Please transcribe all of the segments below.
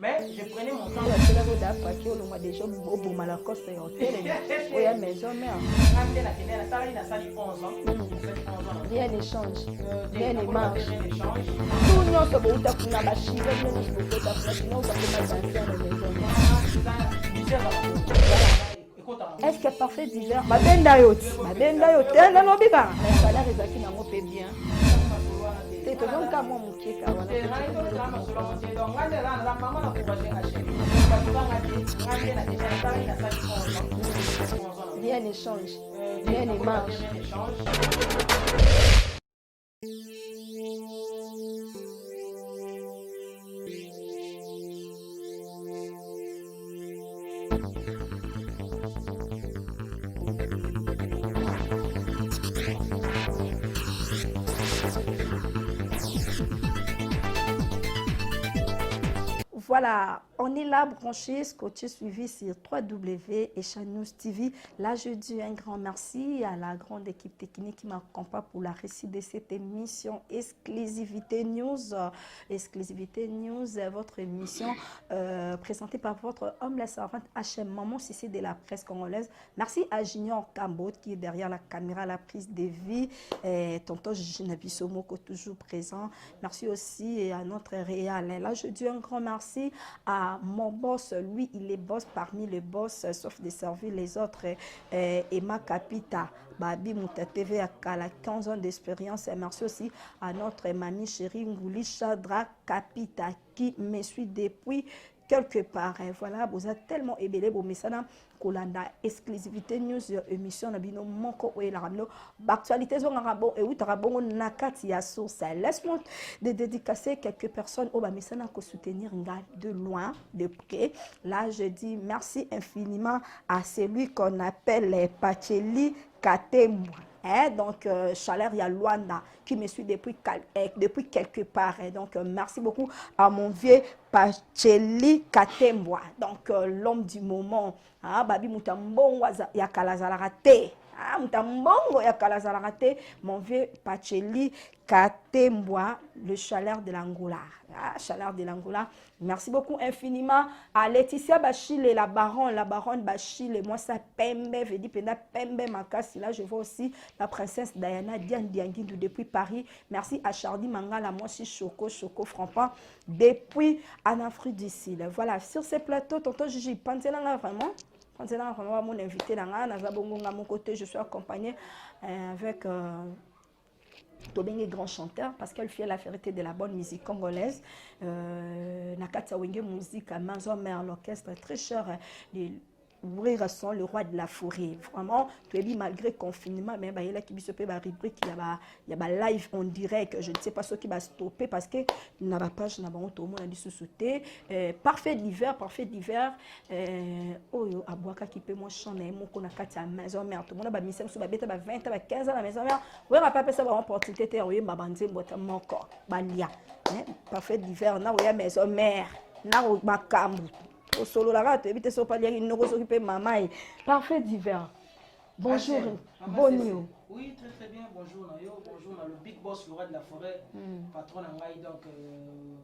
Mais je prenais mon temps. Déjà, au Malakoste, il y a maison mère. Rien n'échange. Rien ne marche. Tout le monde se bout à la machine, est-ce que parfait d'hiver? Ma belle d'ailleurs, elle n'a pas ça la réserve qui n'a pas bien. C'est tout le cas, mon qui rien ne change, rien ne marche. Voilà, on est là branché, scotché, suivi sur 3W et News TV. Là, je dis un grand merci à la grande équipe technique qui m'accompagne pour la récit de cette émission Exclusivité News. Exclusivité News, votre émission présentée par votre homme, la servante HM Maman Sissi de la presse congolaise. Merci à Junior Kambo qui est derrière la caméra, la prise de vie. Tonton Jinabiso Moko toujours présent. Merci aussi à notre réal. Là, je dis un grand merci à mon boss, lui il est boss parmi les boss, sauf de servir les autres, Emma Capita, Babi Mouta TV à 15 ans d'expérience. Et merci aussi à notre mamie chérie Ngouli Chadra Capita qui me suit depuis quelque part. Voilà, vous êtes tellement ébélé, vous me savez, Kolanda exclusivité news émission na bino moko ou la ramno actualité zo ngabo et outa rabongo nakati ya source. Laisse-moi de dédicacer quelques personnes au bamesana ko soutenir nga de loin de près. Là je dis merci infiniment à celui qu'on appelle Pacheli Katemwa. Donc, Chaleur, il y a Luanda qui me suit depuis quelque part. Donc, merci beaucoup à mon vieux Pacheli Katemwa. Donc, l'homme du moment. Babi Moutambongo, Yakalazarate. Moutambongo, Yakalazarate. Mon vieux Pacheli Katemwa, le Chaleur de l'Angola. Chaleur de l'Angola. Merci beaucoup infiniment à Laetitia Bachile, la baronne Bachile. Moi, ça Pembe, je dis Pembe Makasi. Là, je vois aussi la princesse Diana Diane Dianguindou depuis Paris. Merci à Chardy Mangala, moi aussi Choco Franpan depuis en Afrique du Sud. Voilà, sur ces plateaux, tonton Gigi, pensez-là vraiment. Pensez-là vraiment, mon invité là, à mon côté, je suis accompagnée avec Tobenge grand chanteur parce qu'elle fait la vérité de la bonne musique congolaise. Nakata Wenge musique à maison mère l'orchestre très cher. Ouvrir son le roi de la forêt. Vraiment, tu es dit malgré confinement, mais il y a qui se peut rubrique, il y a live en direct. Je ne sais pas ce qui va stopper parce que n'a pas page n'a pas tout le monde a dit sous-sauter. Parfait d'hiver. Oh yo aboaka qui peut moi chanter mon qu'on a quatre à maison mère. Tout le monde a mis ça sous la bête 20 15 ans à la maison mère. Ouais, on va pas ça va opportunité terre ma bandé boîte mon corps. Balia. Parfait d'hiver na ouais maison mère. Na ma kambu. Au solo la rate, évitez ce pas dire une s'occuper maman. Parfait d'hiver. Bonjour, bonjour. Oui, très bien. Bonjour Nayo, bonjour le big boss le roi de la forêt, patron Nangai donc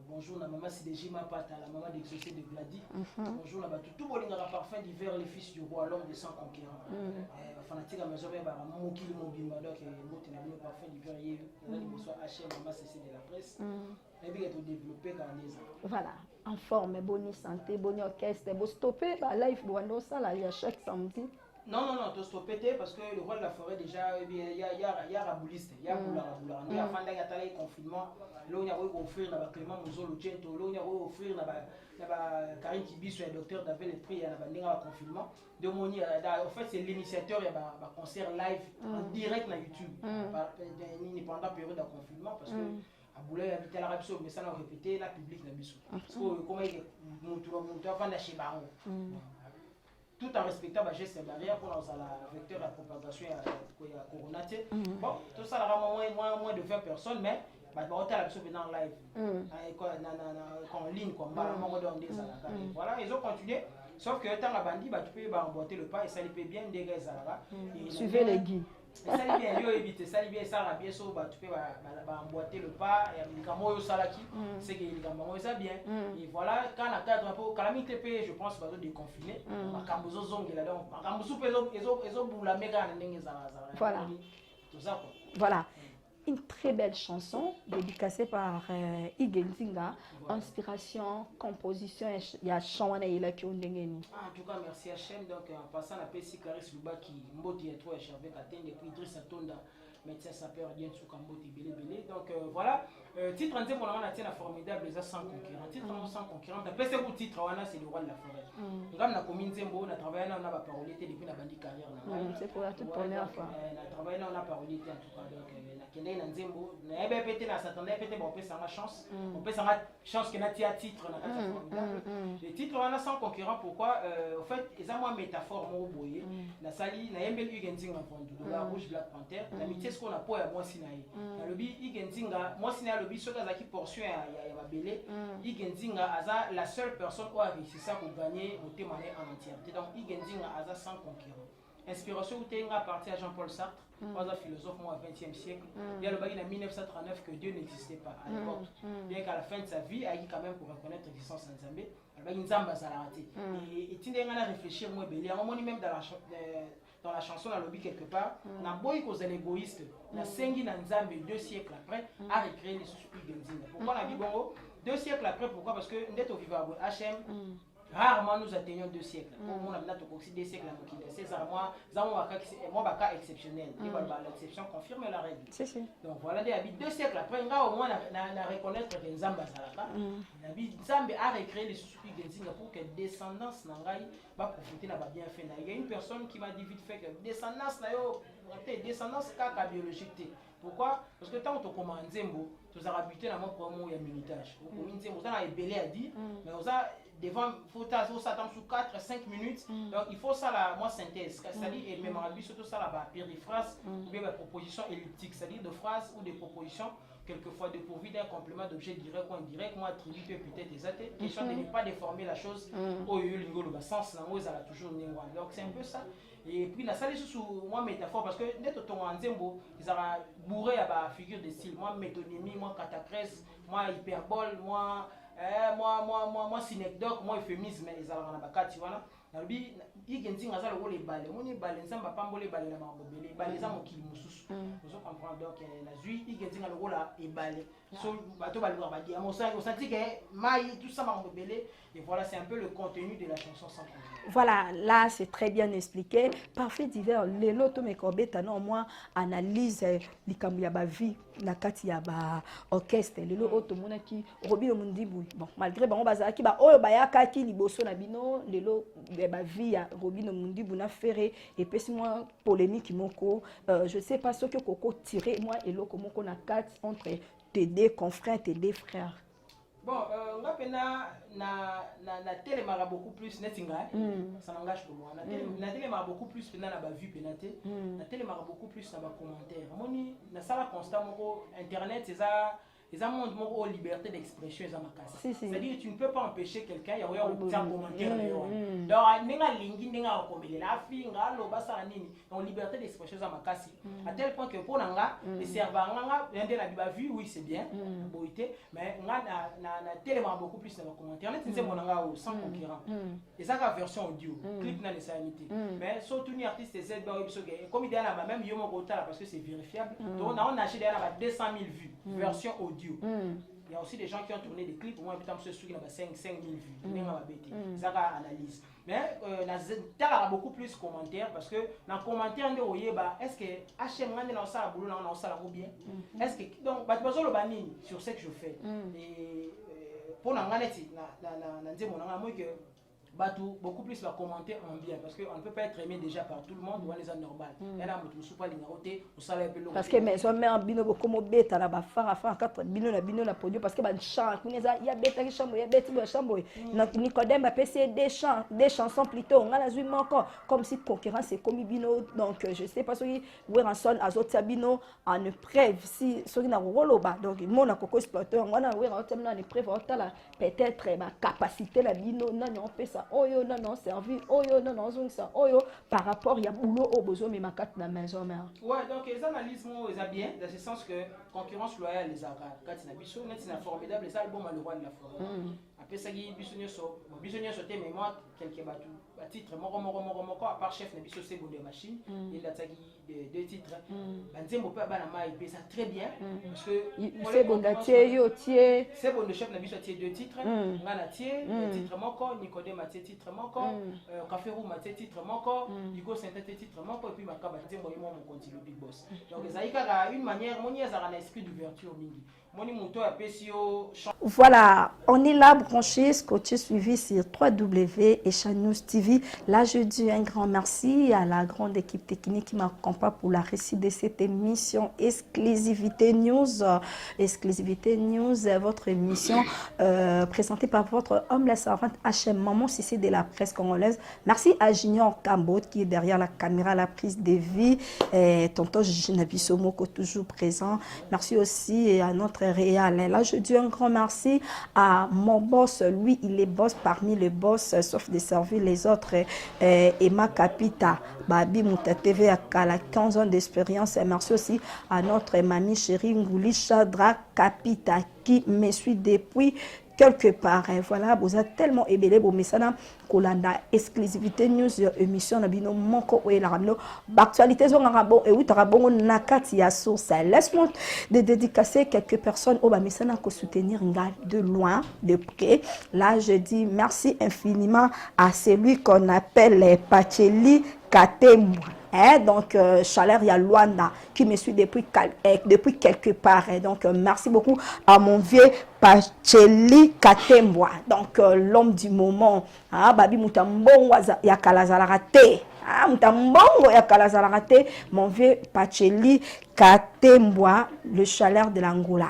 bonjour na maman CDJ ma pata la maman d'exaucé de Glady. Bonjour là tout bolinga parfum d'hiver les fils du roi l'homme des 100 conquérants. Fanatique à maison ba moki mobimba donc moté na parfum d'hiver hier là il soit HM maman CC de la presse. Et bien tout développé dans les ans. Voilà. En forme, bonne santé, bonne orchestre, bon stopper, live, bon ça là, il y a chaque samedi. Non, tu stoppé parce que le roi de la forêt déjà, il y a rabouliste, il y a boulard, il y a fanda, il y a talé confinement, là on a offrir la Clément Mozolo Gento, là on a offrir la Karine Tibiso, le docteur David Esprit, il y a la confinement. Donc en fait c'est l'initiateur, il y a un concert live en direct sur YouTube, pendant la période de confinement parce que Aboulay habité l'Arabie Saoudite, mais ça l'a répété, la public n'a pas parce que comment il est monté avant d'acheter Baron. Tout en respectant les gestes barrières pour la vecteur de la propagation à Corona. Bon, tout ça là moins de 20 personnes, mais on a la en live, en ligne, comme voilà, ils ont continué. Sauf que tant la bandit, tu peux emboîter le pas et ça lui fait bien dégager. Suivez les guides. Ça lui bien, yo éviter, ça lui bien, ça va bien, so tu peux emboîter le pas, et médicament yo salaki, c'est que les médicaments ça bien. Et voilà, quand la cadre pour calamité TP, je pense que déconfiné, ma cambozo zong là donc, ma cambozo peso boula méga n'engue ça. Voilà. Tout ça quoi. Voilà. Une très belle chanson dédicacée par Igenzinga, inspiration, composition, il y a Shawana Ila qui ont dégainé. En tout cas, merci Hachem. Donc, en passant la PC Caris Luba qui mboti et toi, Chervé Katen, et puis Idriss Atonda, médecin sapeur, bien sous Kamboti Belé Belé. Donc, voilà. Titre en pour on a la formidable, les sans concurrent. Titre sans concurrent. Après, c'est pour titre, c'est le roi de la forêt. Nous avons commune Zembo, on a travaillé, on a parolité depuis la bandit carrière. C'est pour la toute première fois. On a travaillé, on a parolité en tout cas. Donc, Kende na Nzembo na ebe pété na s'attendait pété bon peut ça ma chance on peut ça ma chance que na tia titre na kata formidable les titres on a sans concurrent pourquoi au fait ils ont moi métaphore mo boyer na sali na yembel Igenzinga pondu de la rouge black panther la mitié ce qu'on a pour moi sinaï na lobi Igenzinga moi sinaï lobi ce qui portion ya babelé Igenzinga aza la seule personne qui a réussi ça pour gagner au témoigner en entièreté donc Igenzinga aza sans concurrent inspiration ou t'es à partir à Jean-Paul Sartre un philosophe moi au XXe siècle. Il y a le bagage en 1939 que Dieu n'existait pas à l'époque. Bien qu'à la fin de sa vie, il a quand même pour reconnaître l'existence de Nzambé. Le bagage Nzamba ça l'a raté. Et tu n'as réfléchir moi belé. On dit même dans la chanson la lobby quelque part, on a beau cause l'égoïste. On a sengi dans Nzambé 2 siècles après a recréé les sous-spirits de Nzimba. Pourquoi on a dit bon 2 siècles après pourquoi parce que nous au vivant HM rarement nous atteignons 2 siècles. On a aussi 2 siècles à c'est ça, moi, cas exceptionnel. L'exception confirme la règle. Donc voilà, il y a 2 siècles après, on a au moins reconnaître que Nzamba Zalaka. Nzamba a recréé les sous-spirits de Nzinga pour que descendance n'engaille va profiter de la bienfait. Il y a une personne qui m'a dit vite fait que descendance caca biologique. Pourquoi? Parce que tant que tu commences Nzembo, tu as habité dans mon promo et militage. Vous avez belé à dire, mais vous avez devant, il faut s'attendre sur 4-5 minutes. Donc il faut ça la moi synthèse. C'est-à-dire, et même en surtout ça la périphrase ou bien la proposition elliptique, c'est-à-dire de phrases ou des propositions quelquefois dépourvues d'un complément d'objet direct ou indirect, moi attribué peut-être des athées. Question de ne pas déformer la chose au le sens là, ça a toujours néanmoins. Donc c'est un peu ça. Et puis la salle est sous moi métaphore parce que net ton en Nzembo, ils ont bourré à la figure de style, moi métonymie, moi catacrèse, moi hyperbole, moi synecdoque, moi euphémisme, ils ont la bakati voilà. Nabi Igenzinga za le balé, moni balé nzamba pambole balé na mabobele, balé za mokili mususu. Vous comprenez donc la zui Igenzinga le rôle et balé. So bato balé ba dia mo ça senti que mai tout ça mabobele et voilà c'est un peu le contenu de la chanson sans concurrent. Voilà, là c'est très bien expliqué. Parfait divers, les loto me kobeta non moi analyse likambu ya ba vie na kati ya ba orchestre lelo oto monaki Robino Mundibu. Bon, malgré ba on bazaki ba oyo ba yakaki liboso na bino lelo ba vie ya Robino Mundibu na ferré et puis moi polémique moko je sais pas ce que Coco tirer moi et loko moko na kati entre tes deux confrères, tes deux frères. Bon, on a na télémara beaucoup plus netinga ça n'engage pour moi na télémara beaucoup plus na ba vue pénaté na télémara beaucoup plus na ba commentaire moni na sala constat moko internet c'est ça les amants ont liberté d'expression et c'est-à-dire que tu ne peux pas empêcher quelqu'un il y a un commentaire donc nenga lingi nenga komele la fi nga lo basa nini donc liberté d'expression za makasi à tel point que pour nanga les serveurs nga ndé na biba vue oui c'est bien boité mais nga na tellement beaucoup plus dans les commentaires net c'est mon nanga sans concurrent et ça la version audio clip na les sanité mais surtout ni artiste c'est comme il y a même yo mon parce que c'est vérifiable donc on a acheté 200 000 vues version audio. Il y a aussi des gens qui ont tourné des clips, moi putain je suis dans 5 000 vues, ça va analyse. Mais il y a beaucoup plus de commentaires parce que dans les commentaires on dit est-ce que HM dans ça boulot dans ça ou bien est-ce que donc bah tu le banni sur ce que je fais et pour na nganeti na nzemo na moi que beaucoup plus va commenter en bien parce qu'on ne peut pas être aimé déjà par tout le monde ou les gens normal. Parce que mes hommes en bino beaucoup bête à la bafara fa 4 bino la produit parce que ban chant il y a bête qui chambre il y a bête qui chambre Nicodème a passé des chansons plutôt on a la zui encore comme si concurrence c'est comme bino donc je sais pas si où en son azot bino en preuve si so na roloba donc mon a coco exploiteur on a où en terme na preuve peut-être ma capacité la bino non on peut ça ça oyo non servi oyo non ça oyo par rapport il y a boulot au besoin mais ma carte la maison mère. Ouais, donc les analyses ça bien dans ce sens que concurrence loyale les aura quand il a biso net c'est formidable les albums à le roi de la forêt. Après ça qui bisonnier sauté mais moi quelques bateaux à titre moko à part chef na biso c'est bon de machine il a tagi deux titres banzembo pa bana mai ça très bien parce que c'est bon d'atie yo tie c'est bon le chef na biso tie deux titres ngana tie titre moko Nicodème tie titre moko café room tie titre moko Igo synthèse titre moko et puis makaba banzembo yimo mon continue big boss donc ça y a une manière moni ça a un esprit d'ouverture mingi. Voilà, on est là branché, scotché suivi sur www et Chanus TV. Là, je dis un grand merci à la grande équipe technique qui m'accompagne pour la réussite de cette émission Exclusivité News. Exclusivité News, votre émission présentée par votre homme, la servante HM Maman Sissi de la presse congolaise. Merci à Junior Kambo qui est derrière la caméra, la prise de vie. Tonton Jinabiso Moko toujours présent. Merci aussi à notre réel. Là, je dis un grand merci à mon boss. Lui, il est boss parmi les boss, sauf de servir les autres. Emma Capita, Babi Mouta TV à 15 ans d'expérience. Et merci aussi à notre mamie chérie Ngouli Chadra Capita qui me suit depuis quelque part. Voilà, vous êtes tellement ébélé pour message Kolanda exclusivité news émission na bino moko ou la ramno actualité zonga bon et outra bon nakati ya source. Laisse-moi de dédicacer quelques personnes au message ko soutenir nga de loin de près. Là je dis merci infiniment à celui qu'on appelle Pacheli Katemwa. Donc, Chaleur, il y a Luanda qui me suit depuis quelque part. Donc, merci beaucoup à mon vieux Pacheli Katemwa. Donc, l'homme du moment. Babi Moutambongo, ya Kalazarate. Moutambongo, ya Kalazarate. Mon vieux Pacheli Katemwa, le Chaleur de l'Angola.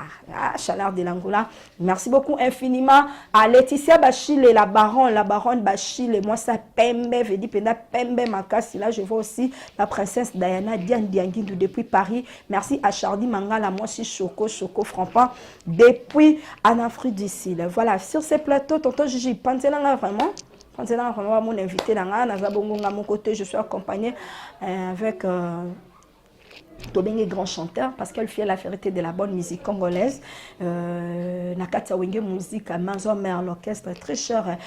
Chaleur de l'Angola. Merci beaucoup infiniment à Laetitia Bachil et la baronne Bachil et moi ça Pembe, Vedi Penda Pembe Makasi. Là, je vois aussi la princesse Diana Diane Dianguindou depuis Paris. Merci à Chardy Mangala, moi aussi Choco Frampan depuis en Afrique du Sud. Voilà, sur ces plateaux, tonton Gigi, pensez là vraiment. Pensez là vraiment mon invité là, à mon côté, je suis accompagnée avec Tobenge grand chanteur parce qu'elle fait la vérité de la bonne musique congolaise. Nakata Wenge musique à Manzo Mère, l'orchestre très cher.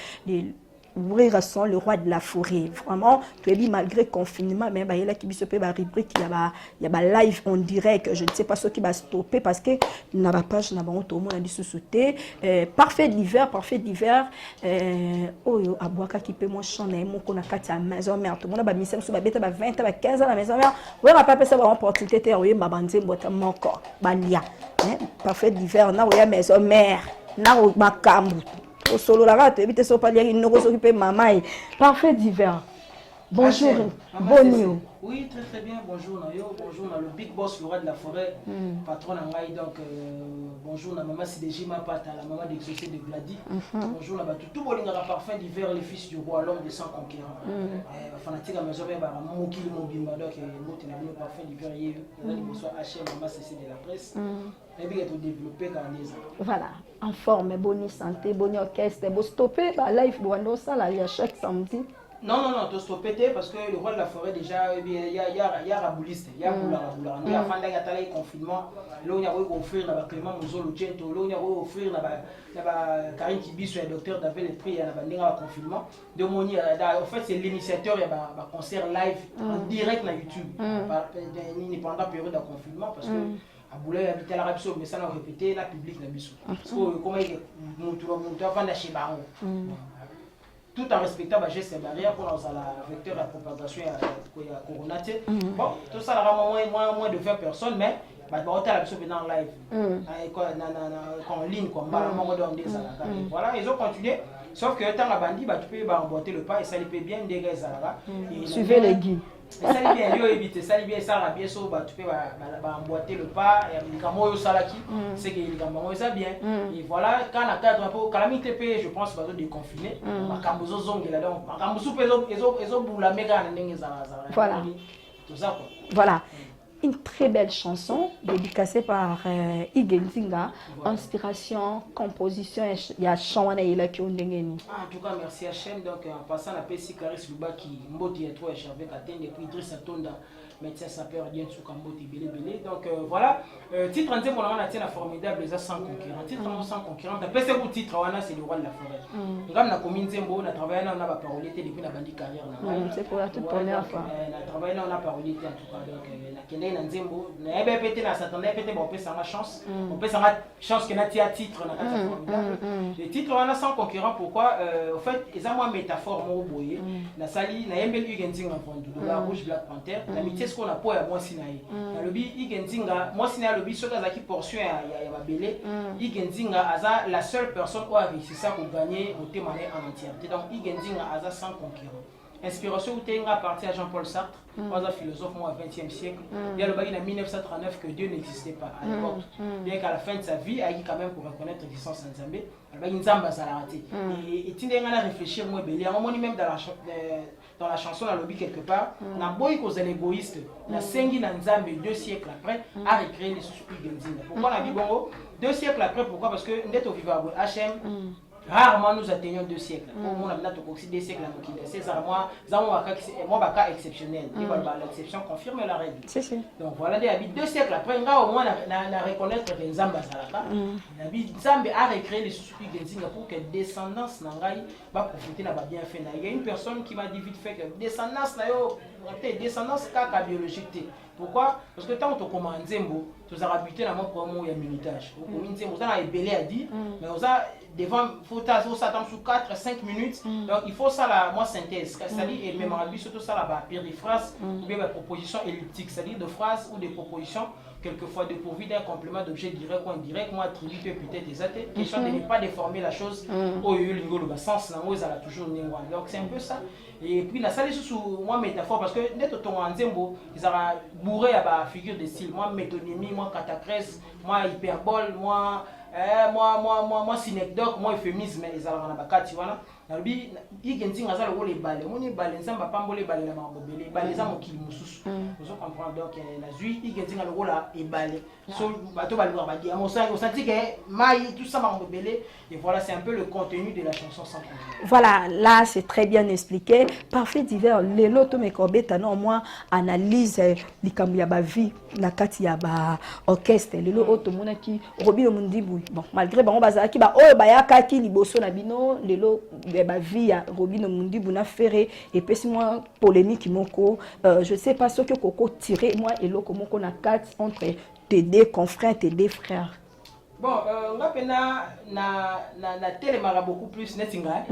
Ouvrir son le roi de la forêt. Vraiment, tu es dit malgré confinement, mais il y a qui se peut rubrique, il y a live en direct. Je ne sais pas ce qui va stopper parce que n'a pas je n'ai pas tout le monde a dit sous-sauter. Parfait d'hiver. Oh yo aboaka qui peut moi chanter mon qu'on a quatre à maison mère. Tout le monde a mis ça sur bête 20 à 15 ans à la maison mère. Oui, on va pas ça vraiment opportunité oui ma bande boîte mon corps. Balia. Parfait d'hiver na oui maison mère. Na makambu. Au solo la rate, évitez ce palier, il nous s'occuper maman. Parfait d'hiver. Bonjour, bonjour. Oui, très bien. Bonjour, Nayo. Bonjour, le big boss, le roi de la forêt, patron Nangaï. Donc, bonjour, la maman Sidéji Mapata, la maman d'exaucé de Glady. Bonjour, la batou. Tout le monde a parfum d'hiver, les fils du roi, l'homme des 100 conquérants. Fanatique à maison, Moki, Mobimba, donc, le parfum d'hiver, il y a des HM, maman CC de la presse. Et bien, il développé dans les ans. Voilà, en forme, bonne santé, bonne orchestre, bon stopper, live, bon, ça, là, il y a chaque samedi. Non, tu stoppé parce que le roi de la forêt, déjà, il y a Rabouliste, il y a Boula. Il y a Fanda, il y a confinement. Là, il y a offert la Clément Mouzolo Gento, là, il y a offert la Karine Kibiso, le docteur d'appel et prix, il y a un confinement. Donc, en fait, c'est l'initiateur, il y a un concert live en direct sur YouTube pendant la période de confinement parce que. À Boulay, habiter l'Arabie Saoudite, mais ça n'a répété, la public n'a pas. Parce que comment il est avant d'acheter Baron. Tout en respectant les gestes barrières pour la vecteur de la propagation de la corona. Bon, tout ça aura moins de 20 personnes, mais on va la dans live, en ligne, comme voilà, ils ont continué. Sauf que tant la bandit, tu peux emboîter le pas et ça lui fait bien des gars. Suivez les guides. Ça lui bien, yo éviter, ça lui bien, ça la bien, tu peux emboîter le pas et les camots salaki, c'est que les camots ça bien. Et voilà, quand la cadre pour calamité TP, je pense qu'ils vont déconfiner. Ma cambozo zong là donc, ma cambozo ils ont pour la méga n'engue ça. Voilà. Tout ça quoi. Voilà. une très belle chanson dédicacée par Igenzinga. Inspiration, composition, il y a Shawana et la Kiondengeni. En tout cas, merci Hachem. Donc, en passant à la PC Caris Luba qui mboti et toi, Hervé Katen, et puis Idriss Atonda, médecin sapeur, bien sous Kamboti, Belé. Donc, voilà. Titre en disant qu'on a un formidable, les 100 concurrents. Titre en 100 concurrents. D'après ce titre, c'est le roi de la forêt. Nous avons commune Zembo, on a travaillé là, on a parolé depuis la bandit carrière. C'est pour la toute première fois. On a travaillé là, on a parolé en tout cas. Donc, on a Zembo. On a pété là, s'attendait pété, on peut s'en chance. On peut s'en chance que notre titre, on a formidable. Les titres, on a 100 concurrents. Pourquoi? En fait, ils ont une métaphore, moi, boye. Na sali, na yembe Igenzinga Fondu, la rouge Black Panther. L'amitié, ce qu'on a pour moi, Sinaï. Na lobby Igenzinga, moi, Sinaï, lobby, ce qui portion à Babélé. Igenzinga, Aza, la seule personne qui a réussi ça pour gagner au témoigner en entièreté. Donc, Igenzinga, Aza, 100 concurrents. Inspiration, où à partir à Jean-Paul Sartre, un philosophe au XXe siècle. Il y a le bail en 1939 que Dieu n'existait pas à l'époque. Bien qu'à la fin de sa vie, il a eu quand même pour reconnaître l'existence de Nzambé. Le bail Nzamba ça l'a raté. Et tu n'as réfléchir moi belé. À un moment même dans la chanson, dans le lobby quelque part, on a beau cause l'égoïste, on a Sengi Nzambé 2 siècles après a recréé les sous-sous Genzinga. Pourquoi on a dit bon 2 siècles après? Pourquoi? Parce que nous sommes vivants à HM. Rarement nous atteignons 2 siècles. On a aussi 2 siècles à c'est ça, moi, cas exceptionnel. L'exception confirme la règle. Donc voilà, des habits 2 siècles après, on va au moins reconnaître que Nzamba Salaka. Nzamba a recréé les sous-sous Genzinga pour que descendance n'angaï va profiter n'a pas bien fait. Il y a une personne qui m'a dit vite fait que descendance descendance caca biologique. Pourquoi? Parce que tant que tu commences Nzembo, tu as habité dans mon promo et militage. Nzembo, tu as ébélé à dire, mais on a devant, il faut s'attendre sur 4-5 minutes. Donc il faut ça la moi synthèse. C'est-à-dire, et même en surtout ça la périphrases ou bien la proposition elliptique, c'est-à-dire de phrases ou des propositions quelquefois dépourvues d'un complément d'objet direct ou indirect, moi attribue peut-être des athées. Question de ne pas déformer la chose au le sens langue, ça a toujours ningwa. Donc c'est un peu ça. Et puis la salle sous moi métaphore parce que net ton Nzembo, ils ont bourré à la figure de style, moi métonymie, moi catacrèse, moi hyperbole, moi synecdoque, moi euphémisme, ils ont la bakati voilà. Nabi Igenzinga za le rôle balé, moni balé nzamba pambole balé na mabobele, balé za mokili mususu. Vous comprenez donc la zui Igenzinga le rôle est balé. So bato balwa ba dia, on senti que mai tout ça mabobele et voilà, c'est un peu le contenu de la chanson sans problème. Voilà, là c'est très bien expliqué. Parfait divers, les loto mekobeta non moi analyse likambu ya ba vie na kati ya ba orchestre, les loto automona ki Robino Mundibu. Bon, malgré ba on bazaki ba oyo bayaka ki liboso na bino lelo ba vie ya Robino Mundibu na ferré et puis moi polémique moko je sais pas ce que Coco tiré moi et loko moko na kati entre tes deux confrères, tes deux frères. Bon, on a na télémara beaucoup plus netinga,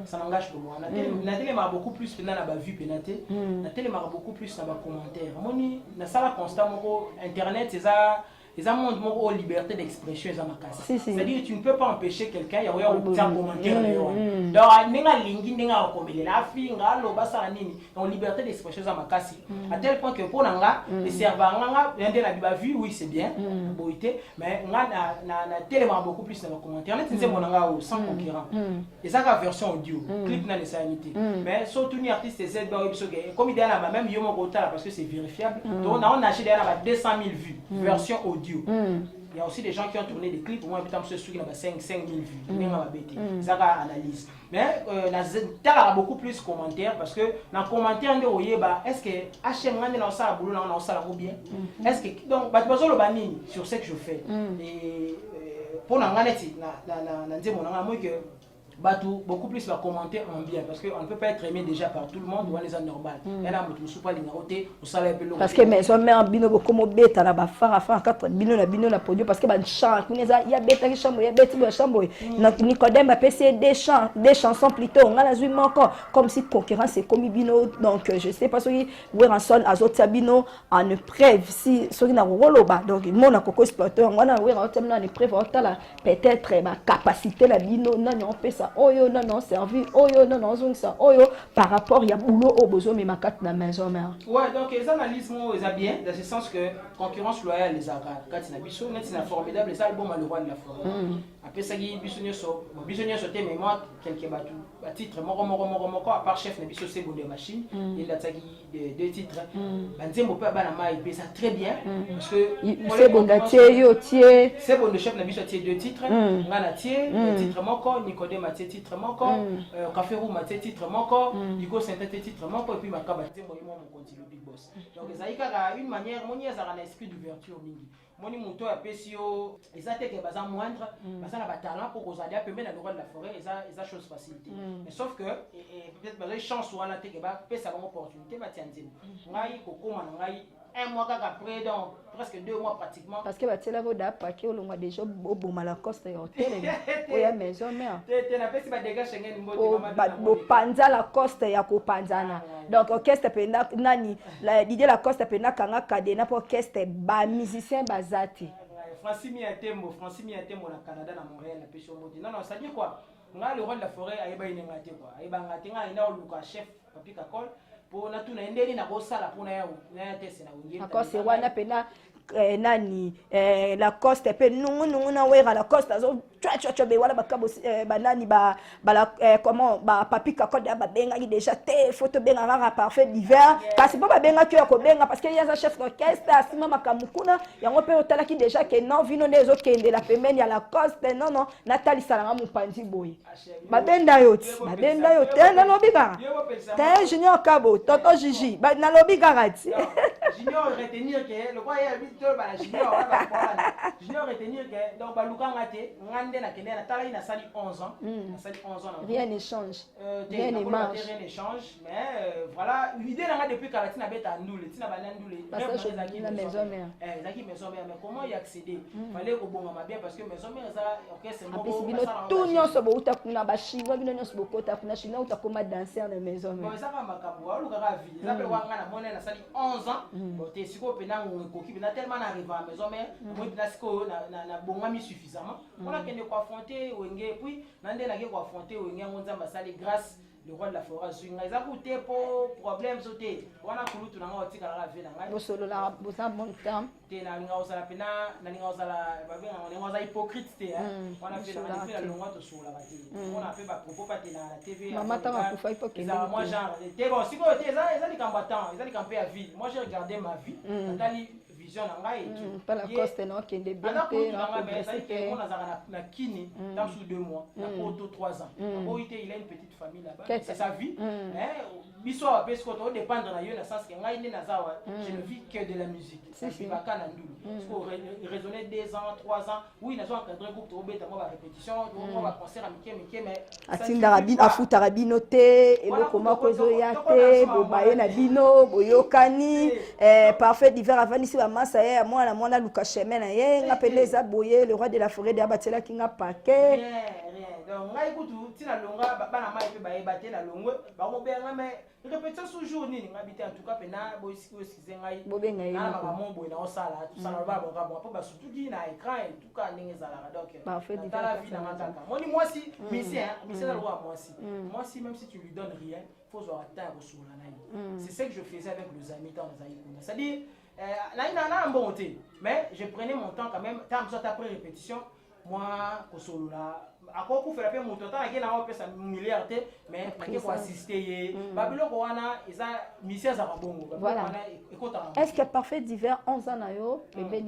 ça n'engage que moi. Na télémara beaucoup plus na ba vue pénaté, na télémara beaucoup plus na ba commentaire. Moni na sala constat moko internet c'est ça. Les amants ont liberté d'expression, ils ont ma casse. C'est-à-dire que tu ne peux pas empêcher quelqu'un, il y a un commentaire. Donc, nenga lingi nenga okomele la fille nga loba sa nini. Donc liberté d'expression za makasi. À tel point que pour nanga les serveurs nga yande la biba vu oui c'est bien, boité, mais nga na tellement beaucoup plus dans le commentaire. Net c'est mon nanga sans concurrent. Et ça la version audio, clip na les sanité. Mais surtout ni artiste Z comme il y a même yo mon côté parce que c'est vérifiable. Donc on a acheté à 200 000 vues version audio. Il y a aussi des gens qui ont tourné des clips, moi putain ceux qui ont 5 000 vues, ça va analyse. Mais il y a beaucoup plus de commentaires parce que dans les commentaires on dit est-ce que HM on a ça boulot on a ça ou bien est-ce que donc bah tu le banni sur ce que je fais et pour n'anganeti na nzemo na moi que Batou, beaucoup plus va commenter en bien parce qu'on ne peut pas être aimé déjà par tout le monde ou on est normal. Parce que mes hommes en bino comme bêta là bas faire quatre bino la produit parce que ban chant il y a bêta qui chambre il y a bêta qui chambre Nicodème a passé des chansons plutôt on a la zone encore comme si concurrence c'est comme bino donc je sais pas si où en son azot bino en preuve si qui na rolo ba donc mon coco exploiteur on a où en thème là en preuve peut-être ma capacité la bino non on peut ça oyo non servi oyo non zone ça oyo par rapport il y a boulot au besoin mais ma carte na maison mère. Ouais donc les analyses moi ils a bien dans ce sens que concurrence loyale les agards quand il a biso net c'est formidable les albums malheureux de la forêt après ça qui bisogno so te mais moi quelques titres moko à part chef na biso c'est bon de machine il a tagi deux titres banzembo pe bana mai pe ça très bien parce que c'est bon d'atie yo tie c'est bon de chef na biso tie deux titres ngana tie titre moko Nicodème tie titre moko Café Roux tie titre moko Igo Saint titre moko et puis makaba nzembo yo mon continue big boss donc ça y a une manière moni ezaka na esprit d'ouverture mingi moni moto ya pesio eza te ke baza moindre baza na ba talent pour kozali pembe na droit de la forêt eza chose facilité mais sauf que peut-être baza chance wana te ke ba pesa ba opportunité ba tianzimo ngai kokoma na ngai un mois après donc presque 2 mois pratiquement parce que batela vo da paquet au long déjà oboma la coste ya hôtel oya maison mère te na pesi ba dégâts Schengen mbote mama bo panza la coste ya ko panzana donc orchestre pena nani la Didier la coste pena kanga kadena pour orchestre ba musicien bazati Francine Miatembo na Canada na Montréal na pesi mbote non ça dit quoi nga le roi de la forêt ayeba inenga te quoi ayeba ngate nga ina oluka chef papi kakol pour na tuna endeli na kosala pour na ya tese na wengine encore c'est wana pena nani la coste pe nungu na wera la coste azo twa be wala bakabo banani ba comment ba papi kakol ba benga déjà te photo benga rara parfait d'hiver kasi pas ba benga ki ko benga parce que y a un chef d'orchestre asima makamukuna yango pe otala ki déjà que non vino nezo kende la pemeni ya la coste non Nathalie salanga mupanzi boy ba benda yoti na lobi gara te junior kabo toto Gigi ba na lobi gara ti junior retenir que le quoi ya bito ba junior retenir que donc ba lukanga te ngande na kende na tala ina sali 11 ans na sali 11 ans rien n'échange rien n'échange mais voilà l'idée là depuis Karatina beta ndule tina ba ndule la maison mère zaki maison mère mais comment y accéder fallait ko bonga bien parce que maison mère ça orchestre moko bino tout nyonso bo utakuna ba chinois bino nyonso bo kota kuna chinois utakoma danser na maison mère bon ça va makabu wa luka vie ça pe wanga na mona na sali 11 ans bon te siko pena ngoki pena tellement na arrivé à maison mère moi pena siko na bonga mi suffisamment on a kende ko affronter wenge puis nande na ke ko affronter wenge ngonza basali grâce le roi de la forêt swinga za coûté pour problème sauté wana kulutu na ngoti kala la vie na ngai bosolo la bosa bon temps te na nga osala pena na nga osala ba bien on est hypocrite te wana fait na fait la longa to sur la bati on a fait ba propos pas te na la TV maman ta ma kufa hypocrite moi genre te bon siko te za ni combattant za ni camper à vie moi j'ai regardé ma vie natali vision na ngai pas la coste non qui est bien te na mais ça que on a na kini dans sous 2 mois na poto 3 ans bon il a une petite famille là-bas c'est sa vie biso parce que to dépendre na yo na sens que ngai na zawa je ne vis que de la musique c'est baka na ndulu parce que raisonner 2 ans 3 ans oui na zo encadrer groupe to beta moi ba répétition moi ba concert mike mais atinda rabino afuta rabino te eloko moko ezo ya te bobaye na bino boyokani parfait d'hiver avant ici ba masa ya mwana luka chemin na ye nga peleza boye le roi de la forêt de abatela kinga paquet rien donc ngai kutu tina longa bana mai pe baye batela longwe ba mo benga mais répétition sous jour nini ngabité en tout cas pena boy skize ngai bobenga ye na ba mo boy na osala tout ça na ba bon après ba surtout qui na écran et tout cas ndenge zala donc parfait dans la vie na mataka moni moi si c'est le roi moi si même si tu lui donnes rien faut avoir temps sur la naï c'est ce que je faisais avec les amis dans les aïkouna c'est-à-dire na bon thé mais je prenais mon temps quand même tant que après répétition moi kosolo là ako ku faire pe moto ta ke na o pesa milliard te mais ke ko assister babilo ko wana eza mission za bongo voilà est-ce que parfait d'hiver 11 ans na yo et ben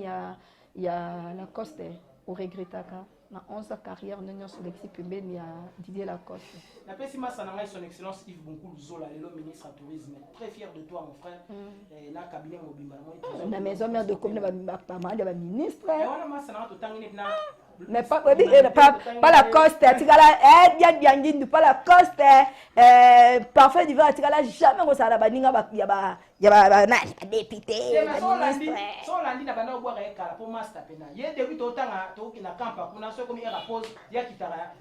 il y a la coste au regrettaka na 11 ans carrière n'union sur l'équipe ben il y a Didier Lacoste la pesima sananga son excellence Yves Bonkulu Zola le ministre du tourisme très fier de toi mon frère na cabinet mobimba na maison mère de commune ba ministre wana masana to tangini na mais pas la coste tigala bien pas la coste parfait d'hiver tigala jamais ko sala baninga ya na député so landi na banda boire ekala pour master pena ye depuis to tanga to na campa kuna so comme era pose ya kitara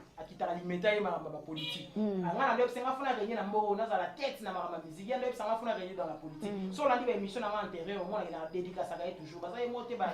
alimenter ma politique anga na senga funa gagner na mbo na la tête na ma musique ya ndep senga funa gagner dans la politique so landi ba émission na intérêt au moins ina dédicace à toujours parce que moté ba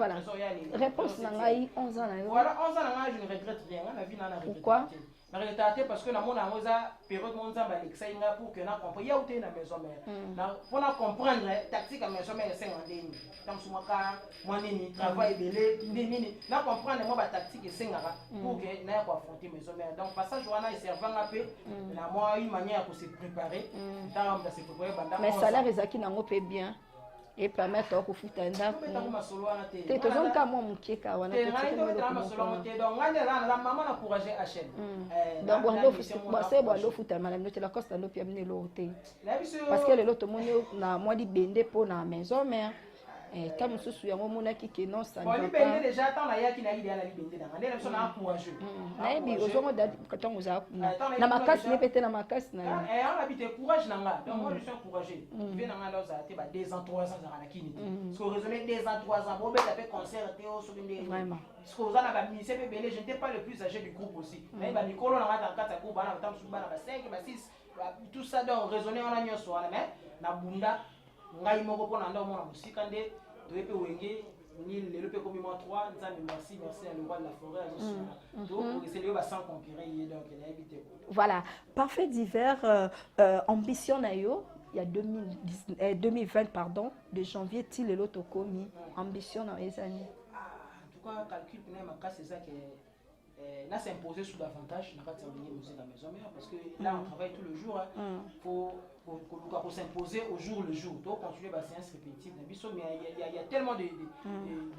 réponse na ngai 11 ans na yo voilà 11 ans na ngai je ne regrette rien na vie na pourquoi na retardé parce que na mona ngoza période monza ba l'exainga pour que na comprendre ya outé na maison mère na pour na comprendre tactique à maison mère 5 ndeni tam sumaka mwanini travail belé nini na comprendre moi ba tactique et sengara pour que na ko affronter maison mère donc passage wana il servant peu na moi une manière pour se préparer dans de se préparer banda mais salaire ezaki nango pe bien et permettre au futa ndako te tozon ka mo mukeka wana te donc la maman encourager HL donc bon c'est bon lo futa mala note la costa no pia mine lo te parce que le lot moni na moi di bende po na maison mère comme sous yango monaki ke non ça ne va pas déjà tant na yaki na idée na libende na ndele biso na encourager na bi ozongo dadi katongo za na makasi ne pete na makasi na on habite courage na nga donc moi je suis encouragé bien na nga za te ba 2 ans 3 ans za na kini parce que raisonner 2 ans 3 ans bon ben ça fait concert théo sur une vraiment parce que za na ba ministère belé je n'étais pas le plus âgé du groupe aussi mais ba mikolo na nga dans 4 groupe bana tam sur bana ba 5 ba 6 tout ça donc raisonner on a nyoso wana mais na bunda ngai moko pona ndo mona musika nde toyepe wenge ni lelo pe komi 3 nzambe merci à le roi de la forêt donc c'est le ba sans concurrent donc il a évité voilà parfait divers ambition na yo il y a 2020 pardon de janvier til lelo tokomi ambition na ezani en tout cas calcul na makasi c'est ça que n'a s'imposer sous davantage na kati ya musique à maison mère parce que là on travaille tout le jour faut s'imposer au jour le jour donc continuer la séance répétitive na biso mais il y a tellement de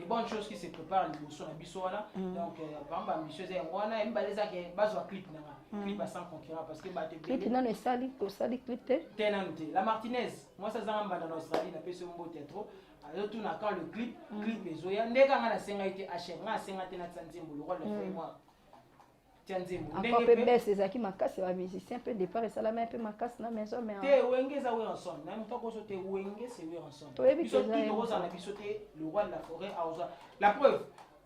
bonnes choses qui se préparent liboso na biso wana donc par exemple ambitieuse ya wana embaleza ke bazo clip na clip sans concurrent parce que ba te clip na ne sali clip te tenante la Martinaise moi ça zanga mbanda na Australie na pese mbo tetro alors tout na quand le clip ezoya ndeka nga na senga ite HM nga senga te na tsanzembo le roi de la moi encore peu baisse ezaki makasi ba musicien peu départ et salama un peu makasi na maison mais te wenge za we ensemble na mto ko so te wenge c'est we ensemble biso tout rosa na biso te le roi de la forêt a la preuve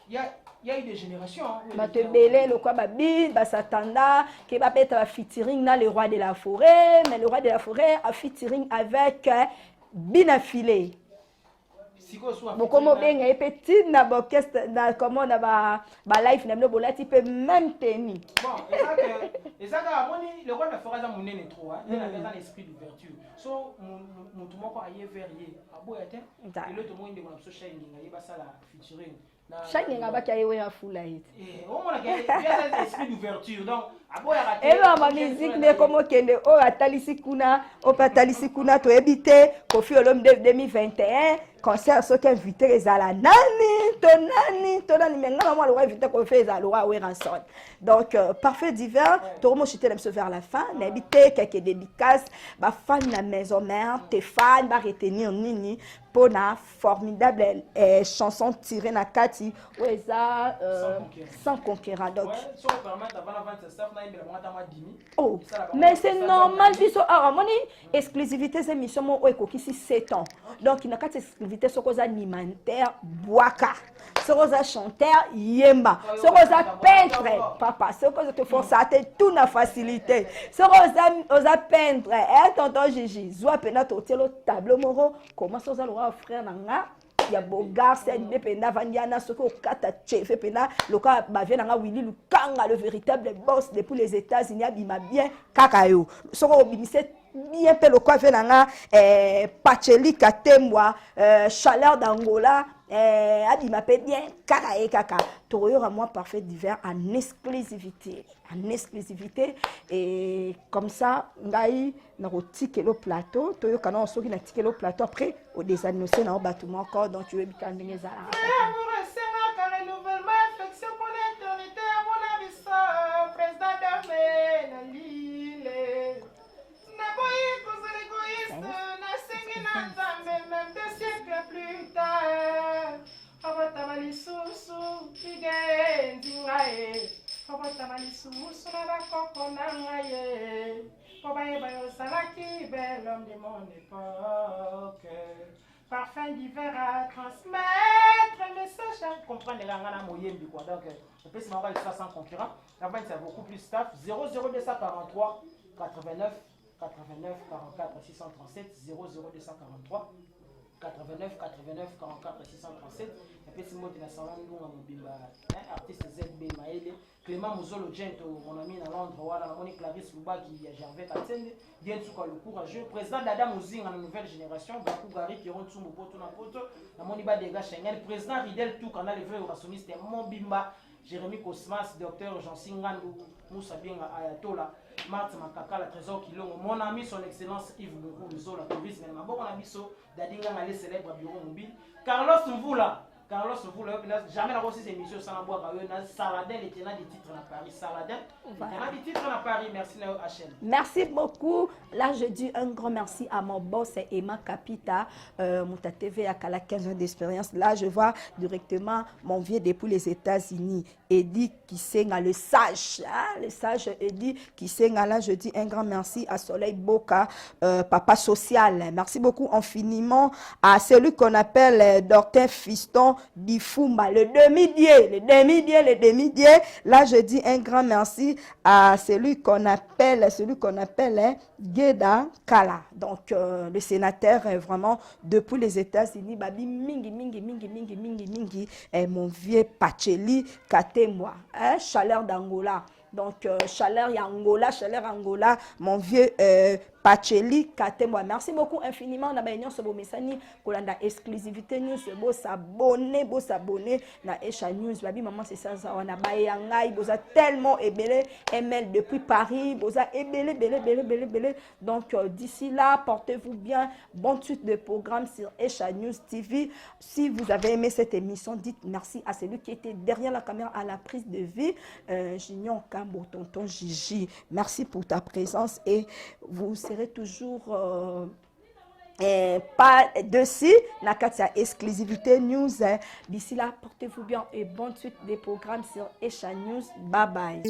il y a eu des générations ba te belé le quoi ba bi ba satanda ke ba beta ba featuring na le roi de la forêt mais le roi de la forêt a featuring avec Bina Filé Bokomo benga et petit na orchestre na comment na ba live na bola type même tenue. Bon, et ça moni le roi de la forêt za munene trop hein, il a un esprit d'ouverture. So mutu moko aye verrier aboya te et l'autre monde ngona so shining ngayeba sala featuring. Shining ngaba ka yewe ya full light. On mona que il y a un esprit d'ouverture donc aboya raté. Et ma musique ne comme kende o atalisi kuna to ebité Kofi Olomide 2021 concert so qui invité les ala nani tonani mais ngana moi le roi invité ko fait za le roi Weranson donc parfait divers to mo chiter même vers la fin na invité quelques dédicaces ba fan la maison mère tes fans ba retenir nini pour na formidable chanson tirée na kati weza sans conquérant donc oh mais c'est normal biso moni exclusivité c'est mission mo ekokisi 7 ans donc na kati exclusivité sokoza alimentaire boaka sokoza chanteur yemba sokoza peintre papa sokoza te forcer tout na facilité sokoza peintre tonton Gigi zwa pena to telo tableau moro comment sokoza le frère nanga ya bogar c'est de pena vandiana soko kata chef pena loka ba vient nanga Willy Lukanga le véritable boss depuis les États-Unis abima bien kakayo soko obinise bien pe lokwa vient nanga Pacheli Katemwa chaleur d'Angola abima pe bien kaka toyo moi parfait divers en exclusivité et comme ça ngai na rotike le plateau toyo kana soki na tike le plateau après au désannoncer na bâtiment encore donc tu veux bikandenge za l'homme de mon époque parfum d'hiver à transmettre message à comprendre les gars moyembi quoi donc je peux se m'envoyer ça sans concurrent là-bas c'est beaucoup plus staff 00243 89 44 637 00243 89 89 44 637. Et puis c'est moi qui n'a pas artiste ZB Maël. Clément Mozolo Gento, mon ami dans Londres, voilà, la Monique Clarisse Louba qui a Gervais Katende, bien sûr le courageux, président d'Adam Ozing en nouvelle génération, Bakou Gari qui rentre sous mon poteau na poto, la Moniba Dega Schengen, président Ridel Tout, canal le vrai orationniste, mon Bimba, Jérémy Cosmas, docteur Jean Singandou, Moussa Bien Ayatola, Marthe Makaka, la trésor Kilongo, mon ami son excellence Yves Mourou, le Zola, tourisme, ma bon ami so, Dadinga Malé célèbre bureau mobile, Carlos Mvoula. Carlos vous jamais la reçu ces émissions sans la boire Saladin les tenants des titres à Paris Saladin voilà. Les titres à Paris merci HL. Merci beaucoup. Là je dis un grand merci à mon boss Emma Capita Mouta TV à la 15 ans d'expérience. Là je vois directement mon vieux depuis les États-Unis Eddie qui sing le sage le sage Eddie qui sing là je dis un grand merci à Soleil Boca papa social. Merci beaucoup infiniment à celui qu'on appelle Dortin Fiston Difumba, le demi-dieu. Là, je dis un grand merci à celui qu'on appelle Geda Kala. Donc, le sénateur, vraiment, depuis les États-Unis, Babi mingi, mon vieux Pacheli Katemwa, chaleur d'Angola. Donc, chaleur Angola, mon vieux Pacheli Katemwa. Merci beaucoup infiniment. On a bien ce beau message. Kolanda exclusivité news. Beau s'abonner na Esha News. Babi maman c'est ça. On a bayangai. Boza tellement ébélé. ML depuis Paris. Boza ébélé. Donc d'ici là, portez-vous bien. Bonne suite de programme sur Esha News TV. Si vous avez aimé cette émission, dites merci à celui qui était derrière la caméra à la prise de vie. Junior Kambo, tonton Gigi. Merci pour ta présence et vous serez toujours pas dessus la exclusivité news. D'ici là, portez-vous bien et bonne suite des programmes sur Esha News. Bye bye.